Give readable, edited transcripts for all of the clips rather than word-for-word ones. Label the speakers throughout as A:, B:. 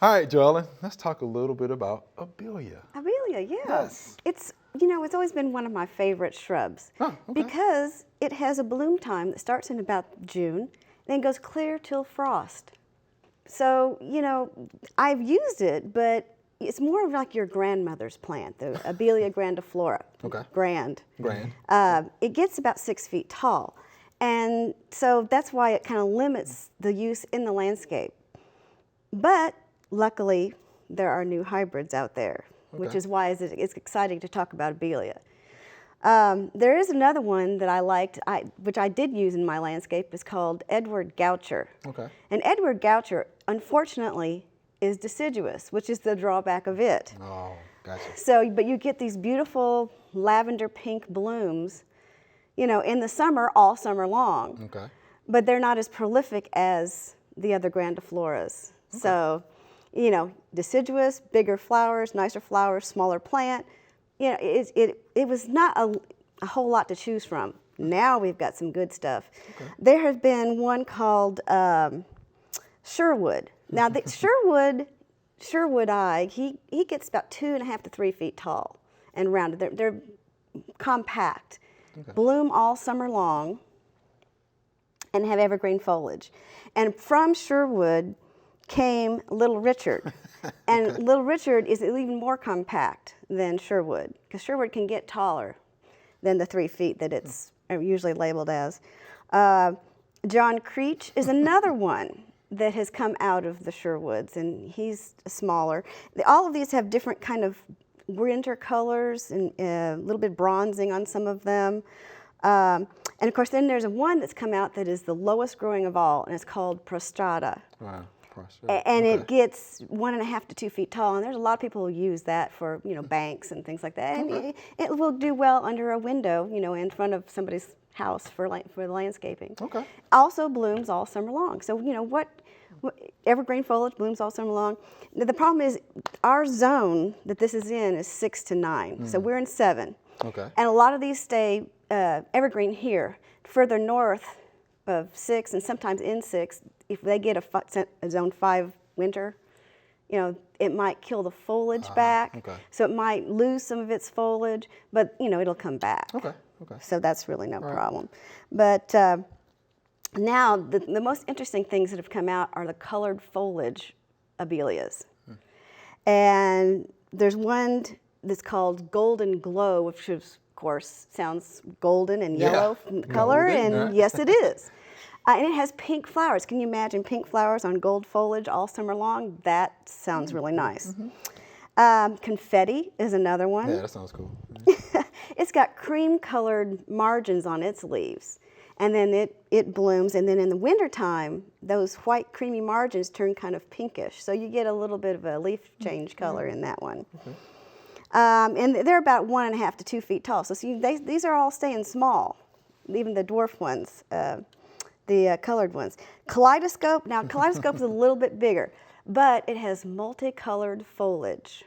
A: All right, Joellen, let's talk a little bit about Abelia.
B: Abelia, yeah.
A: Yes.
B: It's always been one of my favorite shrubs because it has a bloom time that starts in about June, then goes clear till frost. So, I've used it, but it's more of like your grandmother's plant, the Abelia grandiflora.
A: Okay.
B: Grand.
A: Grand.
B: It gets about 6 feet tall. And so that's why it kind of limits the use in the landscape. But luckily, there are new hybrids out there, which is why it's exciting to talk about Abelia. There is another one that I liked, which I did use in my landscape. It's called Edward Goucher.
A: Okay.
B: And Edward Goucher, unfortunately, is deciduous, which is the drawback of it.
A: Oh, gotcha.
B: So, but you get these beautiful lavender pink blooms, in the summer, all summer long.
A: Okay.
B: But they're not as prolific as the other grandifloras. Okay. So, deciduous, bigger flowers, nicer flowers, smaller plant. It was not a whole lot to choose from. Now we've got some good stuff. Okay. There has been one called Sherwood. Now the Sherwood eye, he gets about 2.5 to 3 feet tall and rounded. They're compact, bloom all summer long, and have evergreen foliage. And from Sherwood came Little Richard. And Little Richard is even more compact than Sherwood, because Sherwood can get taller than the 3 feet that it's usually labeled as. John Creech is another one that has come out of the Sherwoods, and he's smaller. All of these have different kind of winter colors and a little bit bronzing on some of them. And of course, then there's one that's come out that is the lowest growing of all, and it's called prostrata.
A: Wow.
B: And it gets 1.5 to 2 feet tall, and there's a lot of people who use that for banks and things like that. And it will do well under a window, in front of somebody's house for the landscaping.
A: Okay.
B: Also blooms all summer long. So what evergreen foliage blooms all summer long. The problem is our zone that this is in is 6 to 9, so we're in 7.
A: Okay.
B: And a lot of these stay evergreen here. Further north of 6 and sometimes in 6, if they get a zone 5 winter, it might kill the foliage back. Okay. So it might lose some of its foliage, but it'll come back.
A: Okay.
B: So that's really no problem. But now the most interesting things that have come out are the colored foliage abelias. And there's one that's called Golden Glow, which is, of course, sounds golden and yellow color, and yes, it is. And it has pink flowers. Can you imagine pink flowers on gold foliage all summer long? That sounds really nice. Confetti is another one.
A: Yeah, that sounds cool.
B: It's got cream-colored margins on its leaves. And then it blooms, and then in the wintertime, those white creamy margins turn kind of pinkish. So you get a little bit of a leaf change color in that one. Okay. And they're about 1.5 to 2 feet tall. So see, these are all staying small, even the dwarf ones. The colored ones. Kaleidoscope, now Kaleidoscope is a little bit bigger, but it has multicolored foliage,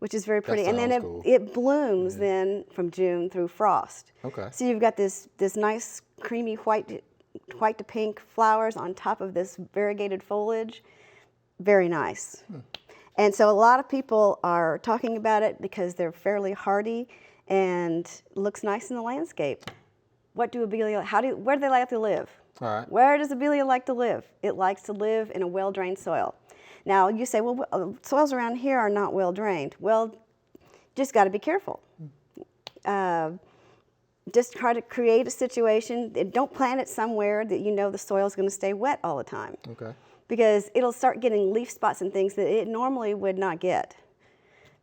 B: which is very pretty. And then it blooms then from June through frost. Okay. So you've got this nice creamy white to pink flowers on top of this variegated foliage. Very nice. And so a lot of people are talking about it because they're fairly hardy and looks nice in the landscape. What do Abelia, where do they like to live? All right. Where does Abelia like to live? It likes to live in a well-drained soil. Now, you say, well, soils around here are not well-drained. Well, just got to be careful. Just try to create a situation. Don't plant it somewhere that the soil is going to stay wet all the time. Okay. Because it'll start getting leaf spots and things that it normally would not get.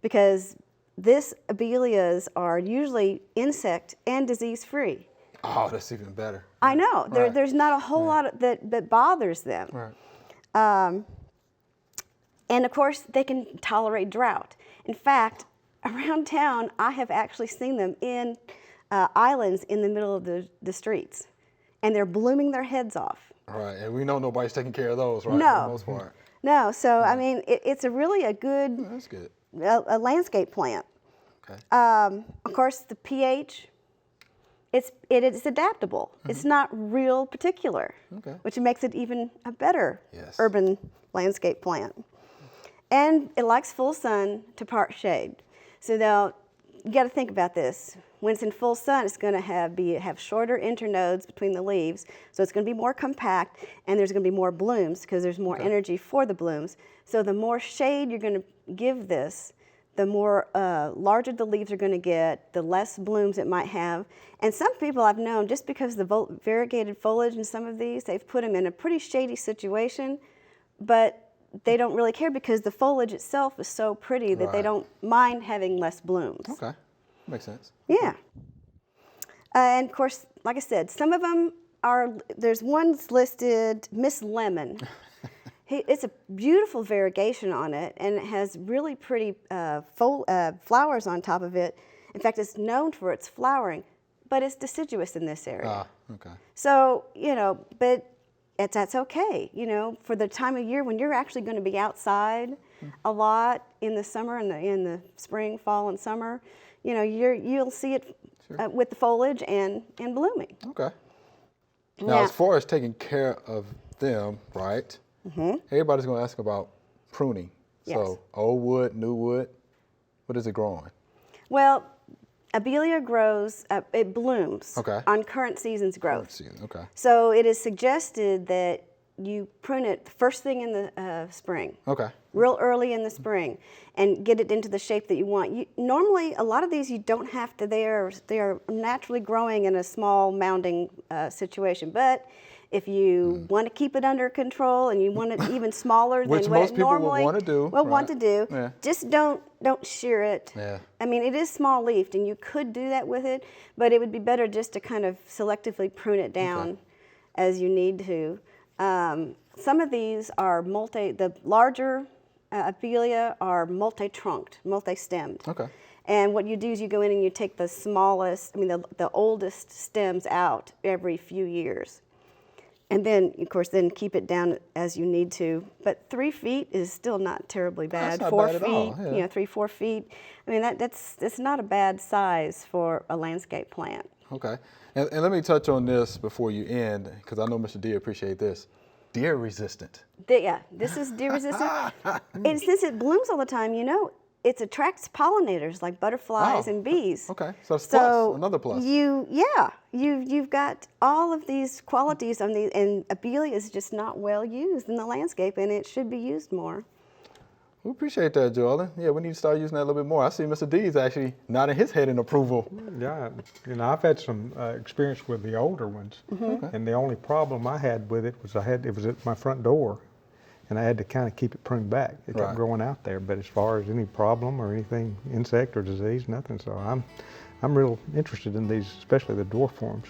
B: Because this Abelias are usually insect and disease-free.
A: Oh, that's even better.
B: I know. There's not a whole lot that bothers them. Right. And of course, they can tolerate drought. In fact, around town, I have actually seen them in islands in the middle of the streets. And they're blooming their heads off.
A: Right, and we know nobody's taking care of those, right?
B: No.
A: For the most part.
B: No, so I mean, it's really a good,
A: that's good.
B: A landscape plant. Okay. Of course, the pH, it is adaptable. It's not real particular, which makes it even a better urban landscape plant. And it likes full sun to part shade. So now you got to think about this. When it's in full sun, it's going to have shorter internodes between the leaves, so it's going to be more compact, and there's going to be more blooms because there's more energy for the blooms. So the more shade you're going to give this, the more larger the leaves are going to get, the less blooms it might have. And some people I've known, just because of the variegated foliage in some of these, they've put them in a pretty shady situation, but they don't really care because the foliage itself is so pretty that they don't mind having less blooms.
A: Okay, makes sense.
B: Yeah. And of course, like I said, some of them there's one's listed Miss Lemon. It's a beautiful variegation on it, and it has really pretty flowers on top of it. In fact, it's known for its flowering, but it's deciduous in this area.
A: Ah, okay.
B: So, but that's okay, for the time of year when you're actually going to be outside a lot in the summer and in the spring, fall, and summer. You'll see it with the foliage and blooming.
A: Okay. Now, as far as taking care of them, right? Everybody's going to ask about pruning.
B: Yes.
A: So, old wood, new wood, what is it growing?
B: Well, Abelia grows, it blooms on current season's growth.
A: Current season, okay.
B: So it is suggested that you prune it first thing in the spring.
A: Okay.
B: Real early in the spring, and get it into the shape that you want. Normally, a lot of these you don't have to. They are naturally growing in a small mounding situation. But if you want to keep it under control and you want it even smaller
A: Which
B: than
A: most
B: what it
A: people
B: normally
A: will want to do.
B: want to do, just don't shear it.
A: Yeah.
B: I mean, it is small leafed, and you could do that with it, but it would be better just to kind of selectively prune it down as you need to. Some of these are the larger Abelia are multi-trunked, multi-stemmed.
A: Okay.
B: And what you do is you go in and you take the smallest, the oldest stems out every few years. And then, of course, keep it down as you need to. But 3 feet is still not terribly bad.
A: That's not
B: 4
A: bad at all,
B: feet, 3, 4 feet. I mean, that's not a bad size for a landscape plant.
A: Okay. And let me touch on this before you end, because I know Mr. D appreciate this. Deer resistant.
B: This is deer resistant. And since it blooms all the time, it attracts pollinators like butterflies and bees.
A: Okay, so it's plus, another plus.
B: You've got all of these qualities on these, and Abelia is just not well used in the landscape, and it should be used more.
A: We appreciate that, Joellen. Yeah, we need to start using that a little bit more. I see Mr. D's actually nodding his head in approval.
C: Yeah, I've had some experience with the older ones, and the only problem I had with it was it was at my front door, and I had to kind of keep it pruned back. It kept growing out there, but as far as any problem or anything, insect or disease, nothing. So I'm real interested in these, especially the dwarf forms.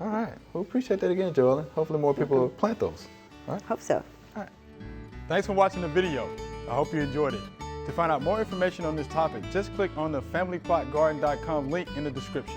A: All right, we appreciate that again, Joellen. Hopefully more people will plant those. All right.
B: Hope so.
A: All right.
D: Thanks for watching the video. I hope you enjoyed it. To find out more information on this topic, just click on the familyplotgarden.com link in the description.